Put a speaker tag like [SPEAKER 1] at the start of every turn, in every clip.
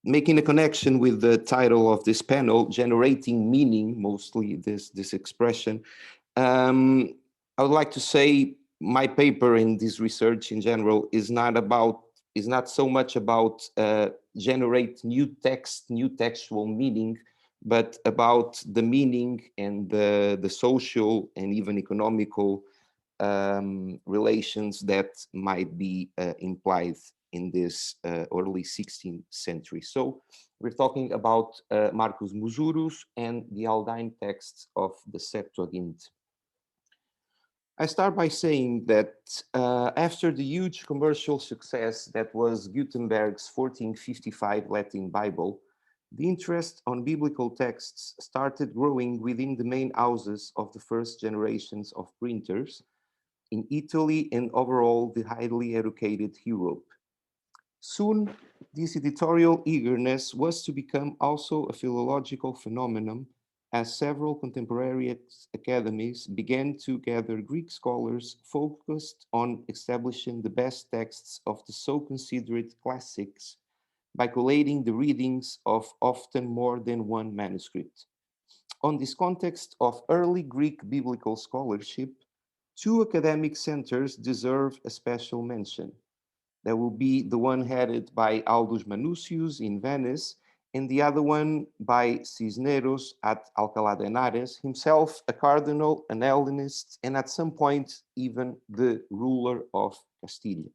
[SPEAKER 1] making a connection with the title of this panel, generating meaning, mostly this expression, I would like to say my paper in this research in general is not so much about generate new text, new textual meaning, but about the meaning and the social and even economical relations that might be implied in this early 16th century. So we're talking about Marcus Musurus and the Aldine texts of the Septuagint. I start by saying that after the huge commercial success that was Gutenberg's 1455 Latin Bible, the interest on biblical texts started growing within the main houses of the first generations of printers in Italy and overall the highly educated Europe. Soon, this editorial eagerness was to become also a philological phenomenon, as several contemporary academies began to gather Greek scholars focused on establishing the best texts of the so considered classics by collating the readings of often more than one manuscript. On this context of early Greek biblical scholarship, two academic centers deserve a special mention. There will be the one headed by Aldus Manutius in Venice, and the other one by Cisneros at Alcalá de Henares, himself a cardinal, an Hellenist, and at some point even the ruler of Castile.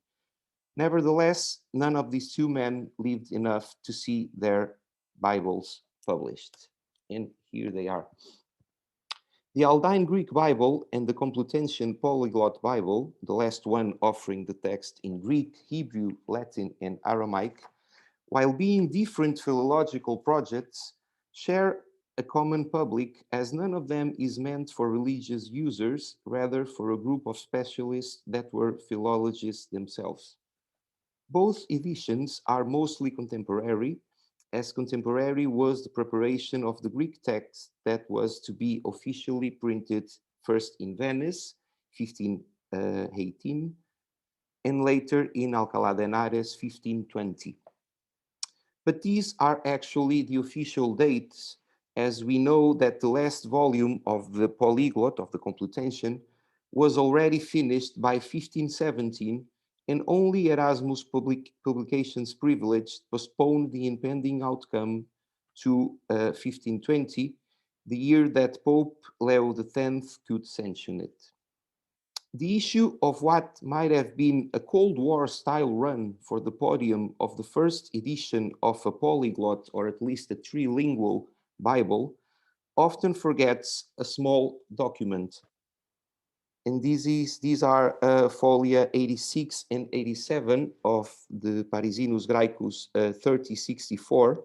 [SPEAKER 1] Nevertheless, none of these two men lived enough to see their Bibles published. And here they are. The Aldine Greek Bible and the Complutensian Polyglot Bible, the last one offering the text in Greek, Hebrew, Latin, and Aramaic, while being different philological projects, share a common public, as none of them is meant for religious users, rather for a group of specialists that were philologists themselves. Both editions are mostly contemporary, as contemporary was the preparation of the Greek text that was to be officially printed first in Venice, 1518, and later in Alcalá de Henares, 1520. But these are actually the official dates, as we know that the last volume of the Polyglot, of the Complutensian, was already finished by 1517, and only Erasmus Publications Privilege postponed the impending outcome to 1520, the year that Pope Leo X could sanction it. The issue of what might have been a Cold War style run for the podium of the first edition of a polyglot, or at least a trilingual Bible, often forgets a small document. And these are folia 86 and 87 of the Parisinus Graecus 3064,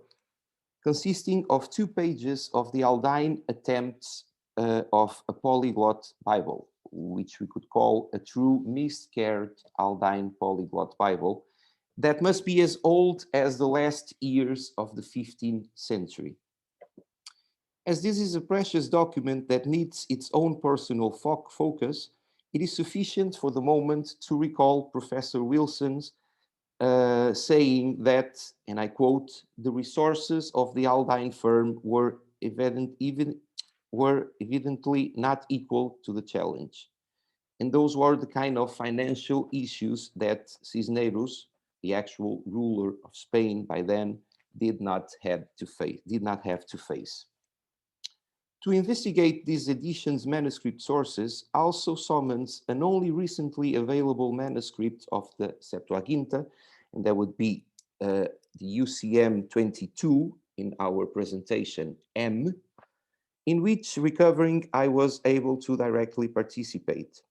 [SPEAKER 1] consisting of 2 pages of the Aldine attempts of a polyglot Bible, which we could call a true mist-cared Aldine polyglot Bible, that must be as old as the last years of the 15th century. As this is a precious document that needs its own personal focus, it is sufficient for the moment to recall Professor Wilson's saying that, and I quote, "the resources of the Aldine firm were evidently not equal to the challenge." And those were the kind of financial issues that Cisneros, the actual ruler of Spain by then, did not have to face. To investigate this edition's manuscript sources also summons an only recently available manuscript of the Septuaginta, and that would be the UCM 22 in our presentation M, in which recovering I was able to directly participate.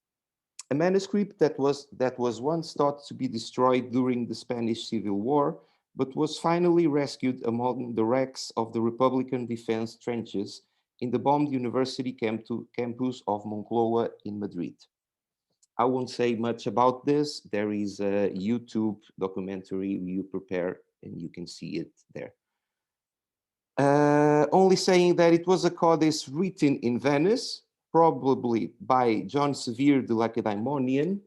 [SPEAKER 1] A manuscript that was once thought to be destroyed during the Spanish Civil War, but was finally rescued among the wrecks of the Republican defense trenches in the bombed university campus of Moncloa in Madrid. I won't say much about this. There is a YouTube documentary you prepare and you can see it there. Only saying that it was a codex written in Venice, probably by John Severe the Lacedaemonian,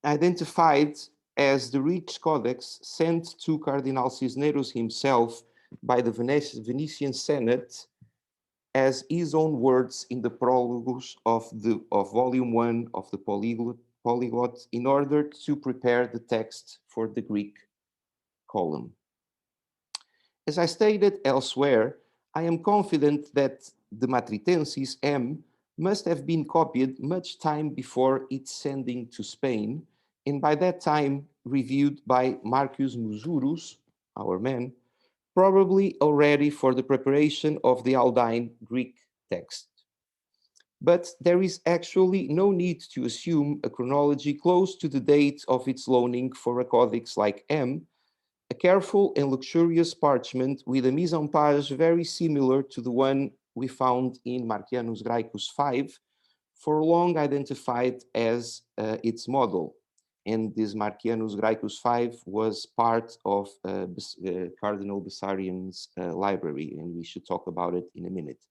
[SPEAKER 1] identified as the rich codex sent to Cardinal Cisneros himself by the Venetian Senate as his own words in the prologues of volume 1 of the polyglot in order to prepare the text for the Greek column. As I stated elsewhere, I am confident that the Matritensis M must have been copied much time before its sending to Spain, and by that time reviewed by Marcus Musurus, our man, probably already for the preparation of the Aldine Greek text. But there is actually no need to assume a chronology close to the date of its loaning for a codex like M, a careful and luxurious parchment with a mise en page very similar to the one we found in Marcianus Graecus 5, for long identified as its model. And this Marcianus Graecus 5 was part of Cardinal Bessarian's library, and we should talk about it in a minute.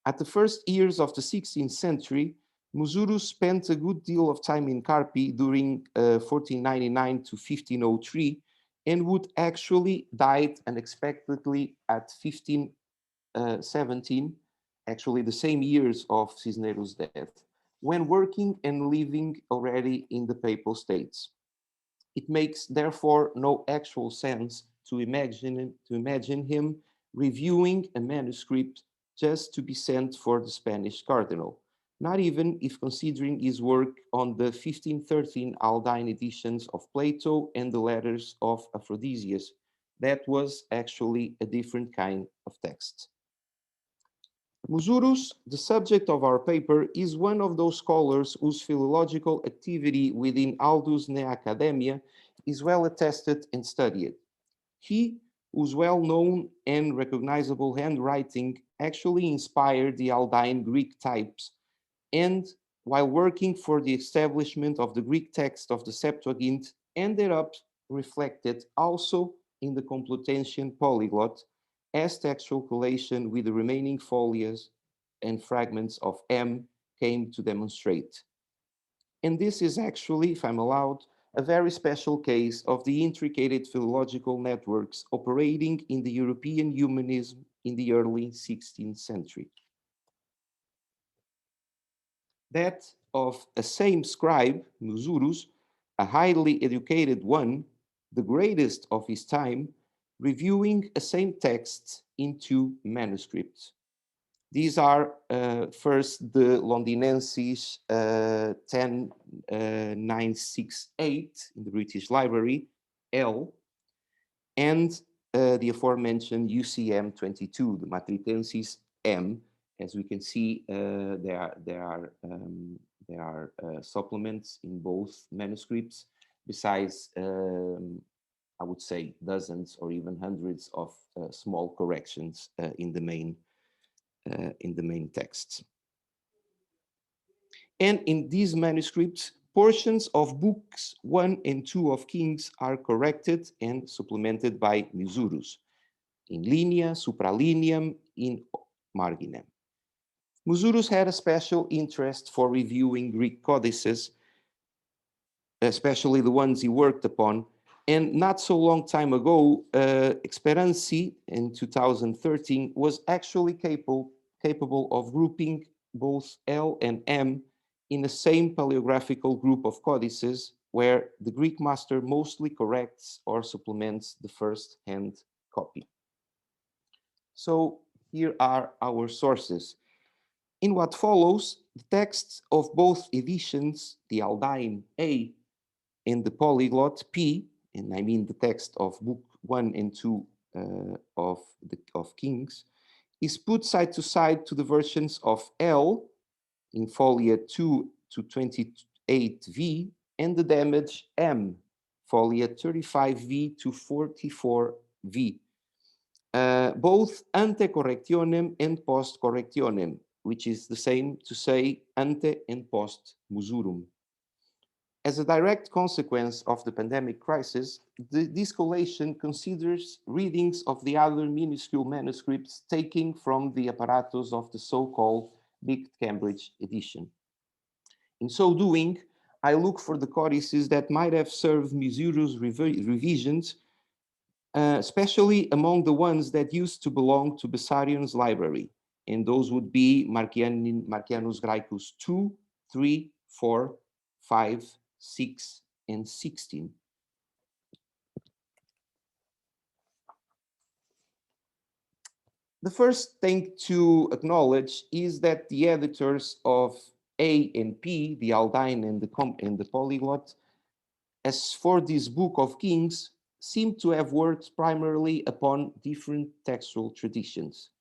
[SPEAKER 1] At the first years of the 16th century, Musurus spent a good deal of time in Carpi during 1499 to 1503, and would actually die unexpectedly at 1517, actually the same years of Cisneros' death, when working and living already in the Papal States. It makes therefore no actual sense to imagine him reviewing a manuscript just to be sent for the Spanish cardinal, not even if considering his work on the 1513 Aldine editions of Plato and the letters of Aphrodisias. That was actually a different kind of text. Musurus, the subject of our paper, is one of those scholars whose philological activity within Aldus Nea Academia is well attested and studied. He, whose well-known and recognizable handwriting actually inspired the Aldine Greek types, and while working for the establishment of the Greek text of the Septuagint, ended up reflected also in the Complutensian polyglot, as textual collation with the remaining folios and fragments of M came to demonstrate. And this is actually, if I'm allowed, a very special case of the intricate philological networks operating in the European humanism in the early 16th century. That of a same scribe, Musurus, a highly educated one, the greatest of his time, reviewing a same text into manuscripts. These are first the Londinensis 10968 in the British Library, L, and the aforementioned UCM 22, the Matritensis M. As we can see, there are supplements in both manuscripts, besides I would say dozens or even hundreds of small corrections in the main texts. And in these manuscripts, portions of books 1 and 2 of Kings are corrected and supplemented by Musurus, in linea, supralineam, in marginem. Musurus had a special interest for reviewing Greek codices, especially the ones he worked upon, and not so long time ago, Experanzi in 2013 was actually capable of grouping both L and M in the same paleographical group of codices where the Greek master mostly corrects or supplements the first-hand copy. So here are our sources. In what follows, the texts of both editions, the Aldine A and the polyglot P, and I mean the text of book 1 and 2 of Kings, is put side to side to the versions of L in folia 2 to 28V and the damage M, folia 35V to 44V, both ante correctionem and post correctionem, which is the same to say ante and post musurum. As a direct consequence of the pandemic crisis, this collation considers readings of the other minuscule manuscripts taken from the apparatus of the so-called Big Cambridge edition. In so doing, I look for the codices that might have served Musurus' revisions, especially among the ones that used to belong to Bessarion's library. And those would be Marcianus Graecus 2, 3, 4, 5, 6, and 16. The first thing to acknowledge is that the editors of A and P, the Aldine and the Polyglot, as for this Book of Kings, seem to have worked primarily upon different textual traditions.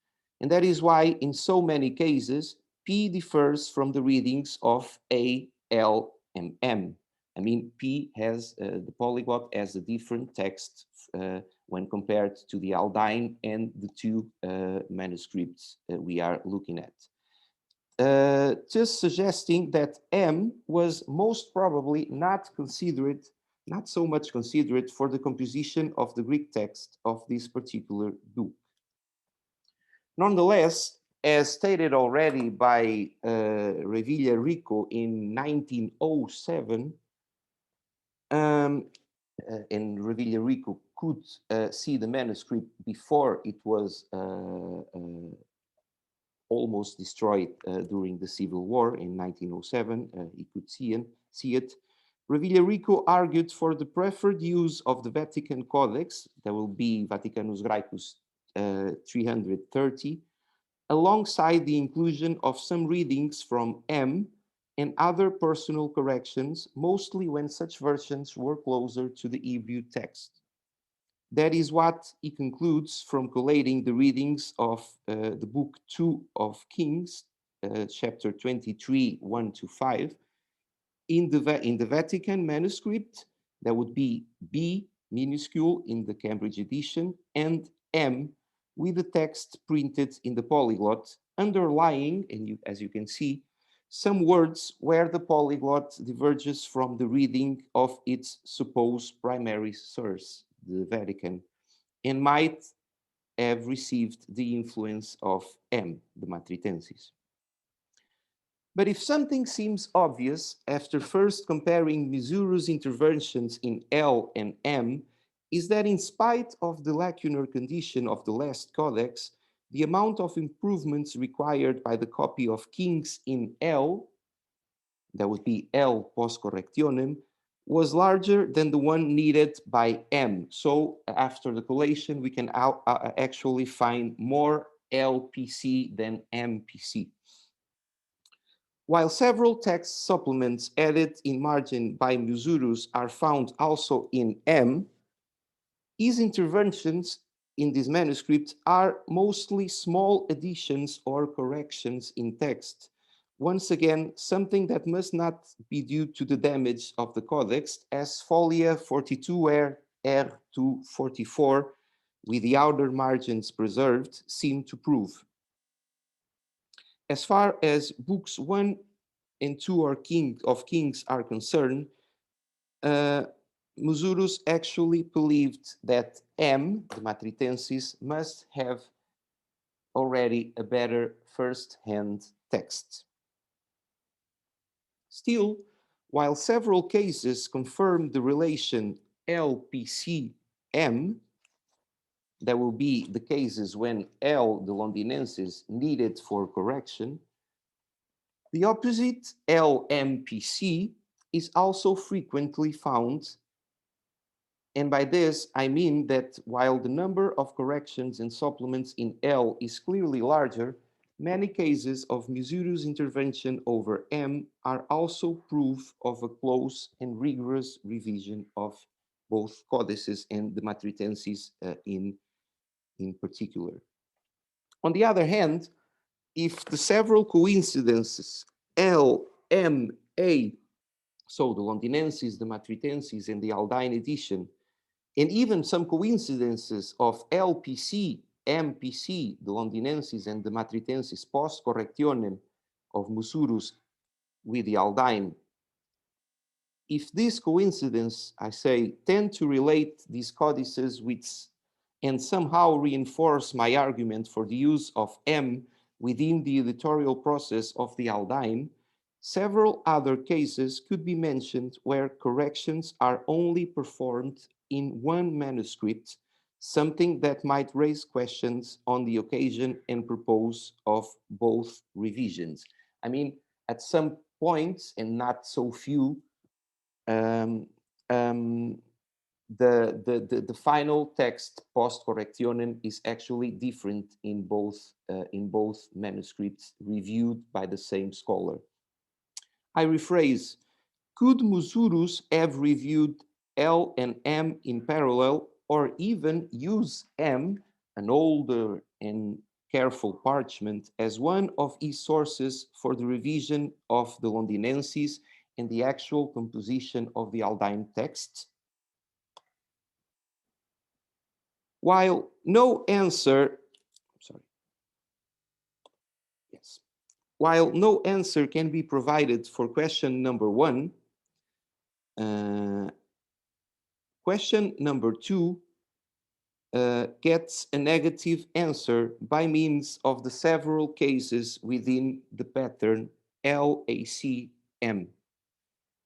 [SPEAKER 1] And that is why, in so many cases, P differs from the readings of A, L, and M. I mean, P has the polyglot as a different text when compared to the Aldine and the two manuscripts we are looking at. Just suggesting that M was most probably not so much considered for the composition of the Greek text of this particular book. Nonetheless, as stated already by Revilla Rico in 1907, and Revilla Rico could see the manuscript before it was almost destroyed during the Civil War in 1907. He could see it. Revilla Rico argued for the preferred use of the Vatican Codex, that will be Vaticanus Graecus 330, alongside the inclusion of some readings from M and other personal corrections, mostly when such versions were closer to the Hebrew text. That is what he concludes from collating the readings of the book 2 of Kings, chapter 23, 1 to 5. In the Vatican manuscript, that would be B minuscule in the Cambridge edition and M with the text printed in the polyglot, underlying, and as you can see, some words where the polyglot diverges from the reading of its supposed primary source, the Vatican, and might have received the influence of M, the Matritensis. But if something seems obvious after first comparing Musurus' interventions in L and M, is that in spite of the lacunar condition of the last codex, the amount of improvements required by the copy of Kings in L, that would be L post correctionem, was larger than the one needed by M. So after the collation, we can actually find more LPC than MPC. While several text supplements added in margin by Musurus are found also in M, his interventions in this manuscript are mostly small additions or corrections in text. Once again, something that must not be due to the damage of the codex, as folia 42R, R2 with the outer margins preserved, seem to prove. As far as books 1 and 2 of Kings are concerned, Musurus actually believed that M, the Matritensis, must have already a better first-hand text. Still, while several cases confirm the relation LPC-M, that will be the cases when L, the Londinensis, needed for correction, the opposite LMPC is also frequently found. And by this, I mean that while the number of corrections and supplements in L is clearly larger, many cases of Musurus' intervention over M are also proof of a close and rigorous revision of both codices and the Matritensis in particular. On the other hand, if the several coincidences L, M, A, so the Londinensis, the Matritensis, and the Aldine edition, and even some coincidences of LPC, MPC, the Londinensis, and the Matritensis post correctionem of Musurus with the Aldine, if this coincidence, I say, tend to relate these codices with and somehow reinforce my argument for the use of M within the editorial process of the Aldine, Several other cases could be mentioned where corrections are only performed in one manuscript, something that might raise questions on the occasion and purpose of both revisions. I mean, at some points, and not so few, um, um, the final text post correctionem is actually different in both manuscripts reviewed by the same scholar. I rephrase, could Musurus have reviewed L and M in parallel, or even use M, an older and careful parchment, as one of his sources for the revision of the Londinenses and the actual composition of the Aldine text? While no answer, sorry, yes, while no answer can be provided for question number one, question number two gets a negative answer by means of the several cases within the pattern LACM.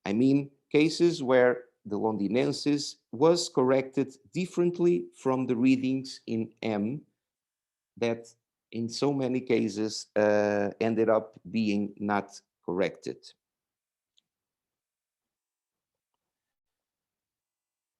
[SPEAKER 1] I mean, cases where the Londinensis was corrected differently from the readings in M that in so many cases ended up being not corrected.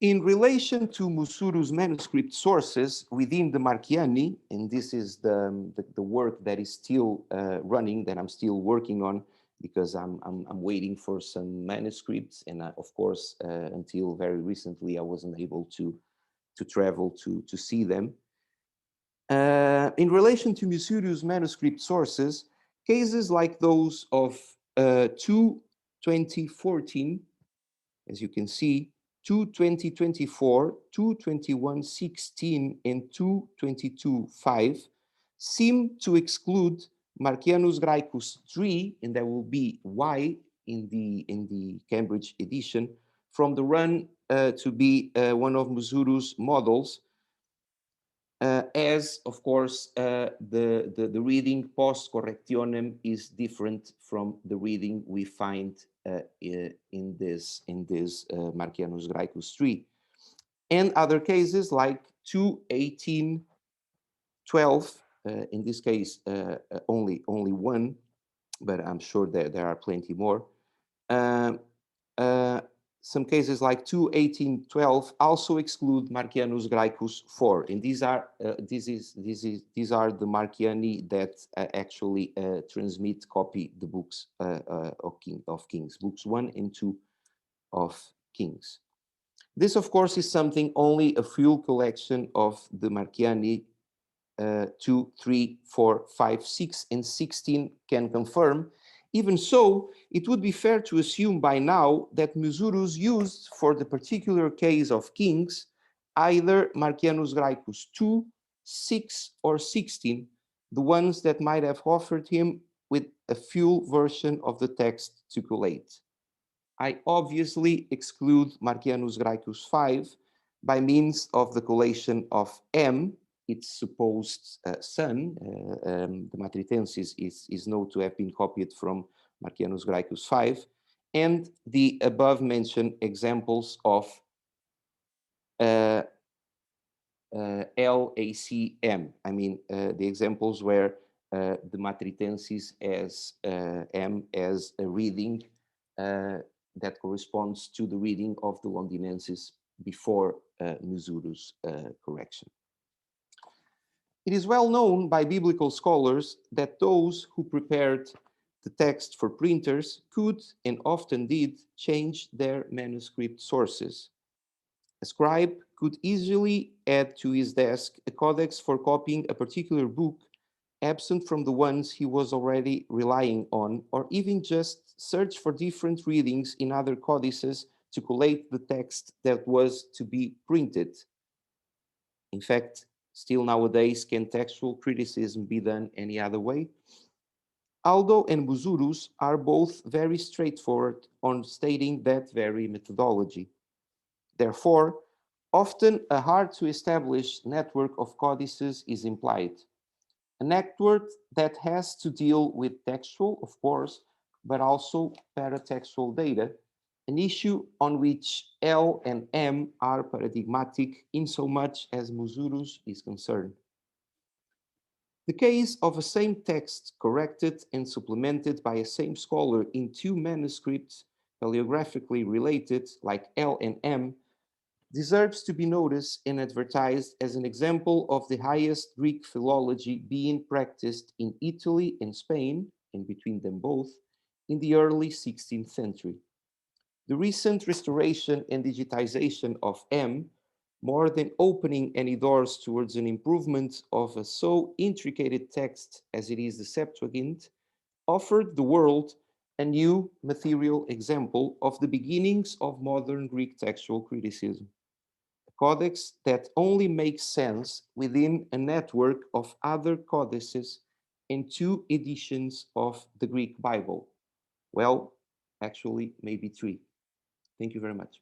[SPEAKER 1] In relation to Musurus manuscript sources within the Marchiani, and this is the work that is still running, that I'm still working on, because I'm waiting for some manuscripts, and of course, until very recently, I wasn't able to travel to see them. In relation to Musurus manuscript sources, cases like those of 2-2014, as you can see, 2-2024, 2-2116, and 2-22-5 seem to exclude Marcianus Graecus 3, and there will be Y in the Cambridge edition, from the run to be one of Musurus' models, as of course the reading post correctionem is different from the reading we find in this Marcianus Graecus 3, and other cases like 2-18-12, in this case only one, but I'm sure that there are plenty more. Some cases like 2-18-12 also exclude Marcianus Graecus 4, and these are the Marciani that actually copy the books of Kings, books 1 and 2 of Kings. This, of course, is something only a full collection of the Marciani 2, 3, 4, 5, 6, and 16 can confirm. Even so, it would be fair to assume by now that Musurus used for the particular case of Kings either Marcianus Graecus 2, 6, or 16, the ones that might have offered him with a full version of the text to collate. I obviously exclude Marcianus Graecus 5 by means of the collation of M, its supposed son. The Matritensis is known to have been copied from Marcianus Graecus 5, and the above mentioned examples of LACM. I mean, the examples where the Matritensis as M as a reading that corresponds to the reading of the Londinensis before Musurus' correction. It is well known by biblical scholars that those who prepared the text for printers could, and often did, change their manuscript sources. A scribe could easily add to his desk a codex for copying a particular book absent from the ones he was already relying on, or even just search for different readings in other codices to collate the text that was to be printed. In fact, still nowadays, can textual criticism be done any other way? Aldo and Musurus are both very straightforward on stating that very methodology. Therefore, often a hard to establish network of codices is implied. A network that has to deal with textual, of course, but also paratextual data, an issue on which L and M are paradigmatic in so much as Musurus is concerned. The case of a same text corrected and supplemented by a same scholar in two manuscripts paleographically related, like L and M, deserves to be noticed and advertised as an example of the highest Greek philology being practiced in Italy and Spain, and between them both, in the early 16th century. The recent restoration and digitization of M, more than opening any doors towards an improvement of a so intricate text as it is the Septuagint, offered the world a new material example of the beginnings of modern Greek textual criticism. A codex that only makes sense within a network of other codices and two editions of the Greek Bible. Well, actually, maybe three. Thank you very much.